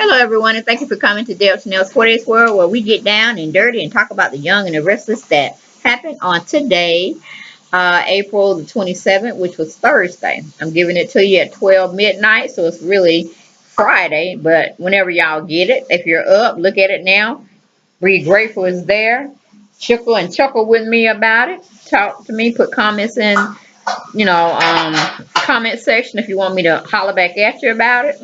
Hello, everyone, and thank you for coming to Dale Chanel's 4 Days World, where we get down and dirty and talk about the young and the restless that happened on today, April the 27th, which was Thursday. I'm giving it to you at 12 midnight, so it's really Friday, but whenever y'all get it, if you're up, look at it now. Be grateful is there. Chuckle and chuckle with me about it. Talk to me, put comments in, comment section if you want me to holler back at you about it.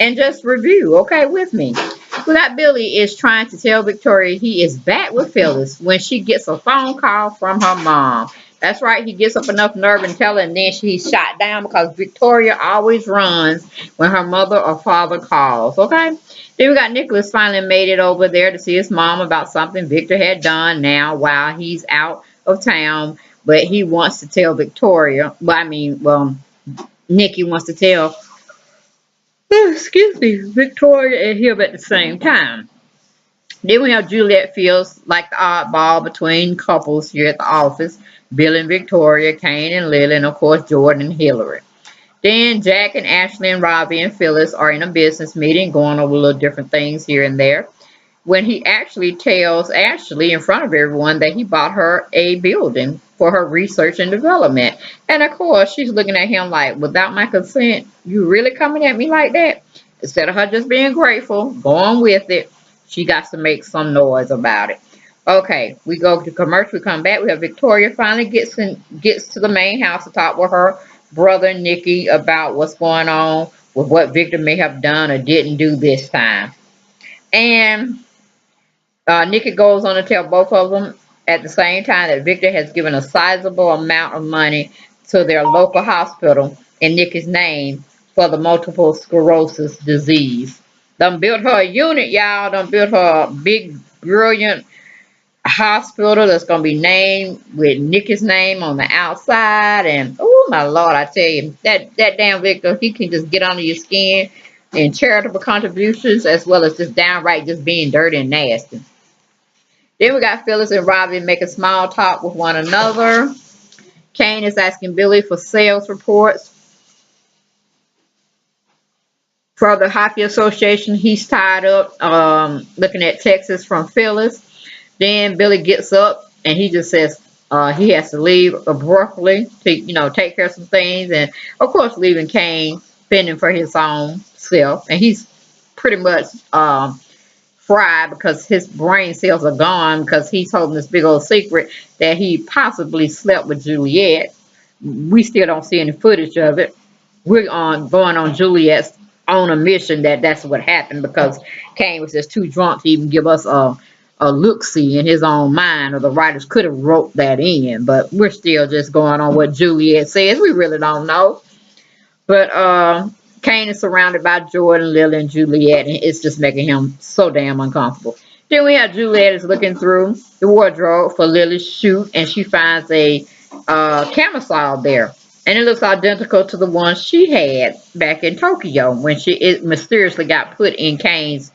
And just review, okay, with me. So that Billy is trying to tell Victoria he is back with Phyllis when she gets a phone call from her mom. That's right, he gets up enough nerve and tell her, and then she's shot down because Victoria always runs when her mother or father calls, okay? Then we got Nicholas finally made it over there to see his mom about something Victor had done now while he's out of town, but he wants to tell Victoria, Nikki wants to tell Victoria and him at the same time. Then we have Juliet feels like the oddball between couples here at the office. Bill and Victoria, Kane and Lily, and of course Jordan and Hillary. Then Jack and Ashley and Robbie and Phyllis are in a business meeting going over little different things here and there. When he actually tells Ashley in front of everyone that he bought her a building for her research and development. And of course, she's looking at him like, without my consent, you really coming at me like that? Instead of her just being grateful, going with it, she got to make some noise about it. Okay, we go to commercial, we come back, we have Victoria finally gets to the main house to talk with her brother Nikki about what's going on with what Victor may have done or didn't do this time. And Nikki goes on to tell both of them at the same time that Victor has given a sizable amount of money to their local hospital in Nikki's name for the multiple sclerosis disease. Done built her a unit, y'all. Done built her a big, brilliant hospital that's going to be named with Nikki's name on the outside. And, oh, my Lord, I tell you, that damn Victor, he can just get under your skin in charitable contributions as well as just downright just being dirty and nasty. Then we got Phyllis and Robbie making small talk with one another. Kane is asking Billy for sales reports for the hockey association. He's tied up looking at texts from Phyllis. Then Billy gets up and he just says he has to leave abruptly to take care of some things. And, of course, leaving Kane fending for his own self. And he's pretty much fried because his brain cells are gone because he's holding this big old secret that he possibly slept with Juliet. We still don't see any footage of it. We're going on Juliet's own admission that that's what happened because Kane was just too drunk to even give us a look-see in his own mind, or the writers could have wrote that in, but we're still just going on what Juliet says. We really don't know. But Kane is surrounded by Jordan, Lily, and Juliet, and it's just making him so damn uncomfortable. Then we have Juliet is looking through the wardrobe for Lily's shoot, and she finds a camisole there. And it looks identical to the one she had back in Tokyo when it mysteriously got put in Kane's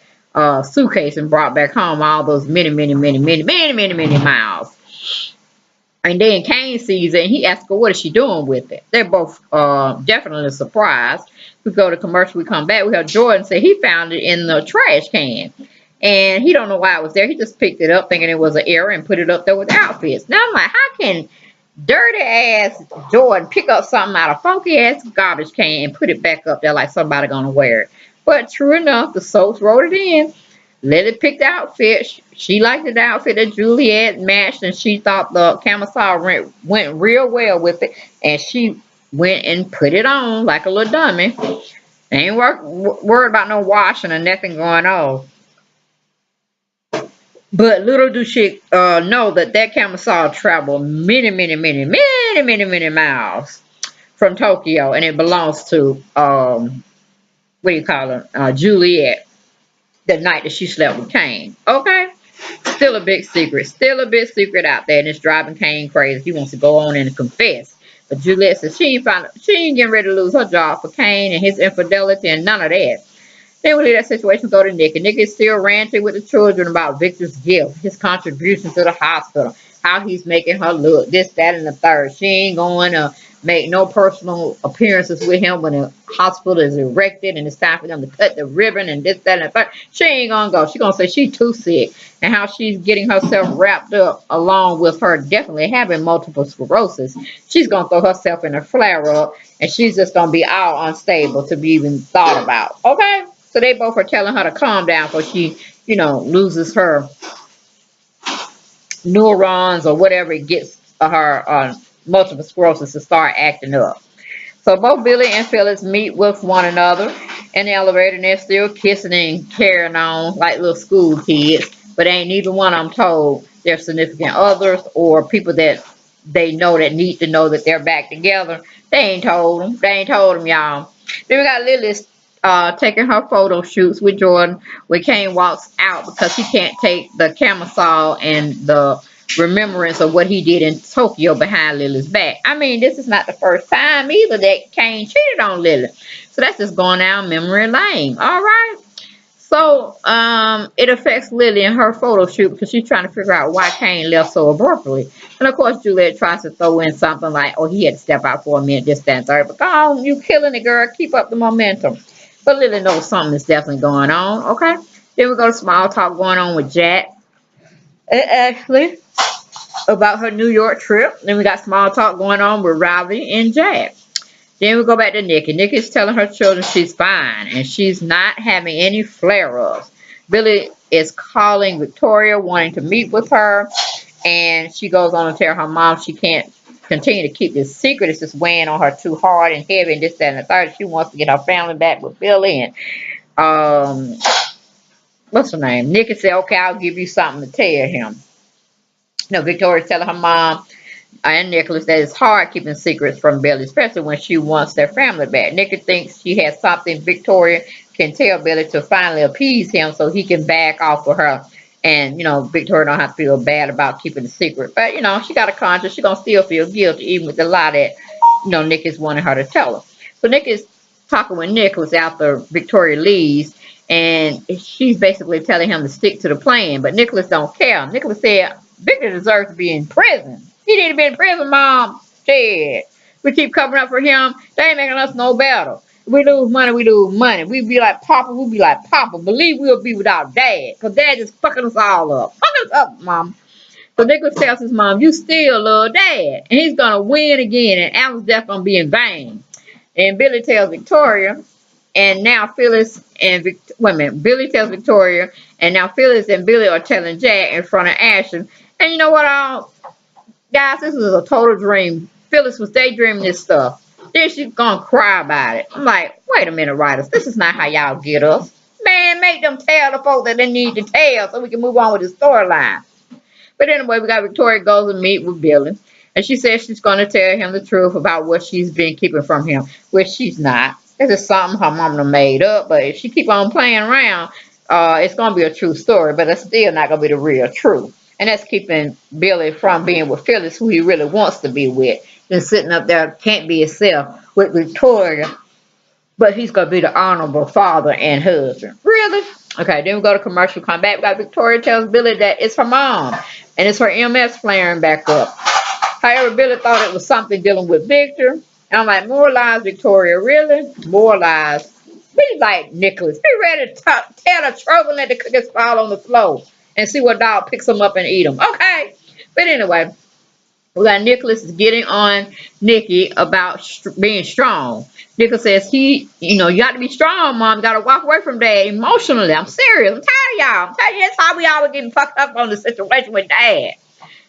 suitcase and brought back home all those many miles. And then Kane sees it and he asks her, what is she doing with it? They're both definitely surprised. We go to commercial, we come back. We have Jordan say he found it in the trash can. And he don't know why it was there. He just picked it up thinking it was an error and put it up there with outfits. Now I'm like, how can dirty ass Jordan pick up something out of funky ass garbage can and put it back up there like somebody gonna wear it? But true enough, the soaps wrote it in. Lily picked the outfit. She liked the outfit that Juliet matched, and she thought the camisole went real well with it. And she went and put it on like a little dummy. Ain't worried about no washing or nothing going on. But little do she know that camisole traveled many miles from Tokyo, and it belongs to Juliet, the night that she slept with Kane. Okay? Still a big secret. Still a big secret out there, and it's driving Kane crazy. He wants to go on and confess. But Juliet says she ain't getting ready to lose her job for Kane and his infidelity and none of that. Then we leave that situation, go to Nikki. Nikki still ranting with the children about Victor's gift, his contribution to the hospital, how he's making her look, this, that, and the third. She ain't going to make no personal appearances with him when the hospital is erected and it's time for them to cut the ribbon and this, that, and the third. She ain't gonna go. She gonna say she's too sick, and how she's getting herself wrapped up along with her definitely having multiple sclerosis. She's gonna throw herself in a flare up, and she's just gonna be all unstable to be even thought about. Okay, so they both are telling her to calm down before she, loses her neurons or whatever it gets her multiple sclerosis to start acting up. So both Billy and Phyllis meet with one another in the elevator, and they're still kissing and carrying on like little school kids, but ain't neither one of them told their significant others or people that they know that need to know that they're back together. They ain't told them. They ain't told them, y'all. Then we got Lily taking her photo shoots with Jordan, when Kane walks out because he can't take the camisole and the remembrance of what he did in Tokyo behind Lily's back. I mean, this is not the first time either that Kane cheated on Lily. So that's just going down memory lane. All right. So it affects Lily and her photo shoot because she's trying to figure out why Kane left so abruptly. And of course, Juliet tries to throw in something like, oh, he had to step out for a minute, this, that, and third. But come on, you killing it, girl. Keep up the momentum. But Lily knows something is definitely going on. Okay. Then we go to small talk going on with Jack and Ashley about her New York trip. Then we got small talk going on with Riley and Jack. Then we go back to Nikki. Nikki's telling her children she's fine and she's not having any flare-ups. Billy is calling Victoria, wanting to meet with her, and she goes on to tell her mom she can't continue to keep this secret. It's just weighing on her too hard and heavy and this, that, and the third. She wants to get her family back with Billy and what's her name? Nikki said, okay, I'll give you something to tell him. Victoria's telling her mom and Nicholas that it's hard keeping secrets from Billy, especially when she wants their family back. Nikki thinks she has something Victoria can tell Billy to finally appease him so he can back off with her. And, Victoria don't have to feel bad about keeping the secret. But, she got a conscience. She's going to still feel guilty, even with the lie that, Nikki's wanting her to tell her. So Nikki's talking with Nicholas after Victoria leaves, and she's basically telling him to stick to the plan. But Nicholas don't care. Nicholas said Victor deserves to be in prison. He need to be in prison, Mom. Shit. We keep covering up for him. They ain't making us no better. We lose money, we lose money. We be like Papa, we be like Papa. Believe we'll be without Dad. Because Dad is fucking us all up. Fuck us up, Mom. So Nicholas tells his mom, you still love Dad. And he's going to win again. And Alan's death going to be in vain. And Billy tells Victoria. And now Phyllis and Billy tells Victoria. And now Phyllis and Billy are telling Jack in front of Ashton. And you know what, guys, this is a total dream. Phyllis was daydreaming this stuff. Then she's gonna cry about it. I'm like, wait a minute, writers. This is not how y'all get us. Man, make them tell the folk that they need to tell so we can move on with the storyline. But anyway, we got Victoria goes and meet with Billy. And she says she's going to tell him the truth about what she's been keeping from him, which she's not. This is something her mama made up. But if she keep on playing around, it's going to be a true story. But it's still not going to be the real truth. And that's keeping Billy from being with Phyllis, who he really wants to be with. Just sitting up there, can't be himself with Victoria. But he's going to be the honorable father and husband. Really? Okay, then we go to commercial, come back. We got Victoria tells Billy that it's her mom. And it's her MS flaring back up. However, Billy thought it was something dealing with Victor. And I'm like, more lies, Victoria. Really? More lies. Be like Nicholas. Be ready to tell the trouble and let the cookies fall on the floor. And see what dog picks them up and eat them. Okay. But anyway, we got Nicholas is getting on Nikki about being strong. Nicholas says you got to be strong, Mom. You got to walk away from Dad emotionally. I'm serious. I'm tired of y'all. I'm tired of that's how we always getting fucked up on the situation with Dad.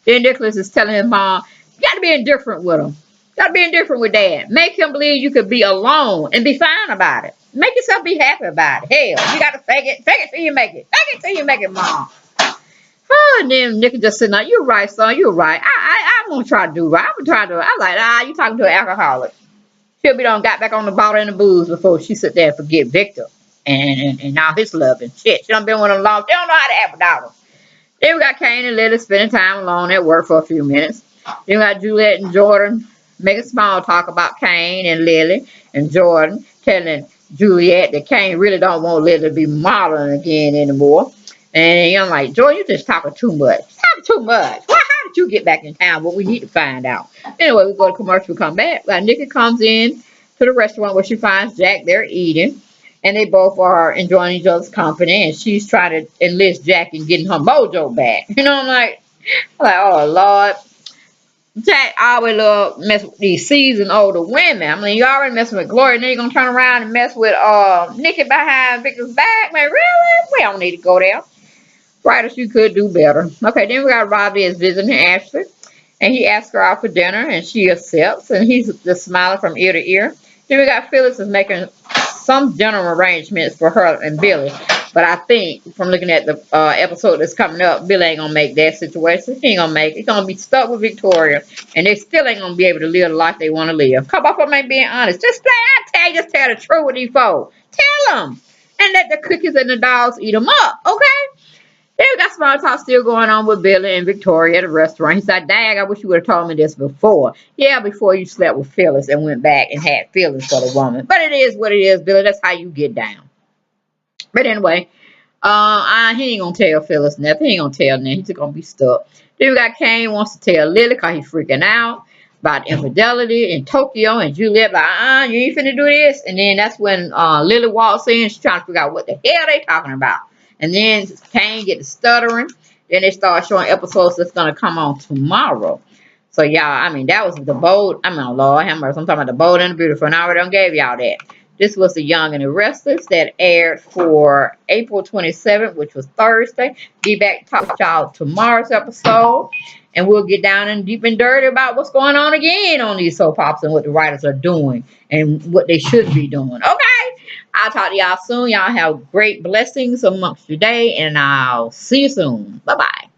Then Nicholas is telling his mom, you got to be indifferent with him. You got to be indifferent with Dad. Make him believe you could be alone and be fine about it. Make yourself be happy about it. Hell, you got to fake it. Fake it till you make it. Fake it till you make it, Mom. Oh, and then Nikki just sitting there, you're right, son, you're right. I'm going to try to do right. I'm going to try to do it. I'm like, you talking to an alcoholic. She'll be done got back on the bottle and the booze before she sit there and forget Victor and all his love and shit. She done been with him long. They don't know how to act without him. Then we got Kane and Lily spending time alone at work for a few minutes. Then we got Juliet and Jordan making small talk about Kane and Lily and Jordan telling Juliet that Kane really don't want Lily to be modeling again anymore. And I'm like, Jordan, you just talking too much. Talking too much. Well, how might you get back in town? But we need to find out. Anyway, we go to commercial, we come back. Nikki comes in to the restaurant where she finds Jack there eating. And they both are enjoying each other's company. And she's trying to enlist Jack in getting her mojo back. You know, I'm like, oh, Lord. Jack always love mess with these seasoned older women. I mean, you already messing with Gloria, then you're gonna turn around and mess with Nikki behind Victor's back. Man, really? We don't need to go there. Writers, you could do better. Okay, then we got Robbie is visiting Ashley, and he asks her out for dinner, and she accepts, and he's just smiling from ear to ear. Then we got Phyllis is making some dinner arrangements for her and Billy. But I think from looking at the episode that's coming up, Billy ain't gonna make that situation. He ain't gonna make it. He's gonna be stuck with Victoria, and they still ain't gonna be able to live the life they want to live. Come up with me being honest. Just just tell the truth with these folks. Tell them, and let the cookies and the dogs eat them up. Okay. Then we got small talk still going on with Billy and Victoria at a restaurant. He said, dang, I wish you would have told me this before. Yeah, before you slept with Phyllis and went back and had feelings for the woman. But it is what it is, Billy. That's how you get down. But anyway, he ain't gonna tell Phyllis nothing. He ain't gonna tell nothing. He's just gonna be stuck. Then we got Kane wants to tell Lily because he's freaking out about infidelity in Tokyo, and Juliet like, you ain't finna do this. And then that's when Lily walks in. She's trying to figure out what the hell they talking about. And then Kane get to stuttering. Then they start showing episodes that's gonna come on tomorrow. So y'all, I mean, that was the bold. I mean, Lord have mercy. I'm talking about the bold and the beautiful. And I already done gave y'all that. This was The Young and the Restless that aired for April 27th, which was Thursday. Be back to talk to y'all tomorrow's episode. And we'll get down and deep and dirty about what's going on again on these soap operas and what the writers are doing and what they should be doing. Okay? I'll talk to y'all soon. Y'all have great blessings amongst your day, and I'll see you soon. Bye-bye.